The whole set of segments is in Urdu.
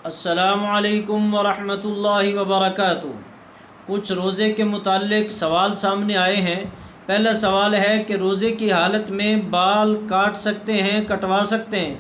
السلام علیکم ورحمۃ اللہ وبرکاتہ۔ کچھ روزے کے متعلق سوال سامنے آئے ہیں۔ پہلا سوال ہے کہ روزے کی حالت میں بال کاٹ سکتے ہیں، کٹوا سکتے ہیں؟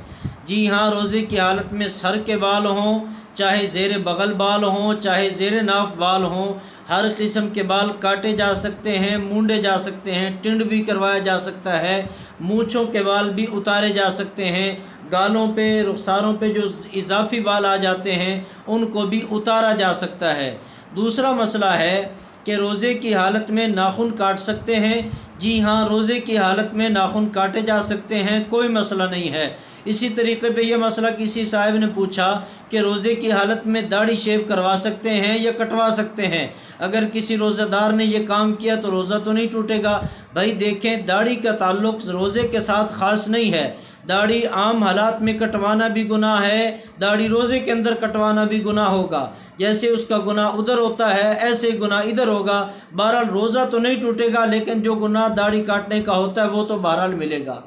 جی ہاں، روزے کی حالت میں سر کے بال ہوں، چاہے زیر بغل بال ہوں، چاہے زیر ناف بال ہوں، ہر قسم کے بال کاٹے جا سکتے ہیں، مونڈے جا سکتے ہیں، ٹنڈ بھی کروایا جا سکتا ہے، مونچھوں کے بال بھی اتارے جا سکتے ہیں، گالوں پہ، رخساروں پہ جو اضافی بال آ جاتے ہیں ان کو بھی اتارا جا سکتا ہے۔ دوسرا مسئلہ ہے کہ روزے کی حالت میں ناخن کاٹ سکتے ہیں؟ جی ہاں، روزے کی حالت میں ناخن کاٹے جا سکتے ہیں، کوئی مسئلہ نہیں ہے۔ اسی طریقے پہ یہ مسئلہ کسی صاحب نے پوچھا کہ روزے کی حالت میں داڑھی شیو کروا سکتے ہیں یا کٹوا سکتے ہیں؟ اگر کسی روزہ دار نے یہ کام کیا تو روزہ تو نہیں ٹوٹے گا۔ بھائی دیکھیں، داڑھی کا تعلق روزے کے ساتھ خاص نہیں ہے۔ داڑھی عام حالات میں کٹوانا بھی گناہ ہے، داڑھی روزے کے اندر کٹوانا بھی گناہ ہوگا۔ جیسے اس کا گناہ ادھر ہوتا ہے ایسے گناہ ادھر ہوگا۔ بہرحال روزہ تو نہیں ٹوٹے گا، لیکن جو گناہ داڑھی کاٹنے کا ہوتا ہے وہ تو بہرحال ملے گا۔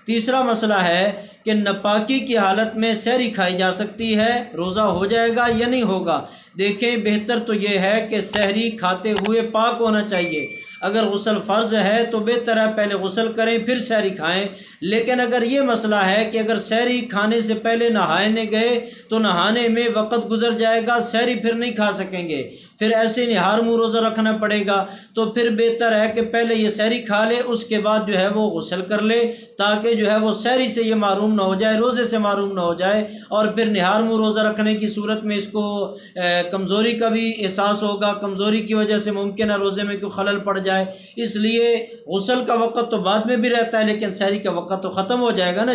تیسرا مسئلہ ہے کہ ناپاکی کی حالت میں سحری کھائی جا سکتی ہے، روزہ ہو جائے گا یا نہیں ہوگا؟ دیکھیں، بہتر تو یہ ہے کہ سحری کھاتے ہوئے پاک ہونا چاہیے۔ اگر غسل فرض ہے تو بہتر ہے پہلے غسل کریں پھر سحری کھائیں۔ لیکن اگر یہ مسئلہ ہے کہ اگر سحری کھانے سے پہلے نہانے گئے تو نہانے میں وقت گزر جائے گا، سحری پھر نہیں کھا سکیں گے، پھر ایسے نہار منہ روزہ رکھنا پڑے گا، تو پھر بہتر ہے کہ پہلے یہ سحری کھا لے، اس کے بعد جو ہے وہ غسل کر لے، تاکہ جو ہے وہ سحری سے یہ محروم نہ ہو جائے، روزے سے محروم نہ ہو جائے، اور پھر نہار منہ روزہ رکھنے کی صورت میں اس کو کمزوری کا بھی احساس ہوگا، کمزوری کی وجہ سے ممکن ہے روزے میں کوئی خلل پڑ جائے۔ اس لیے غسل کا وقت تو بعد میں بھی رہتا ہے، لیکن سحری کا وقت تو ختم ہو جائے گا نا۔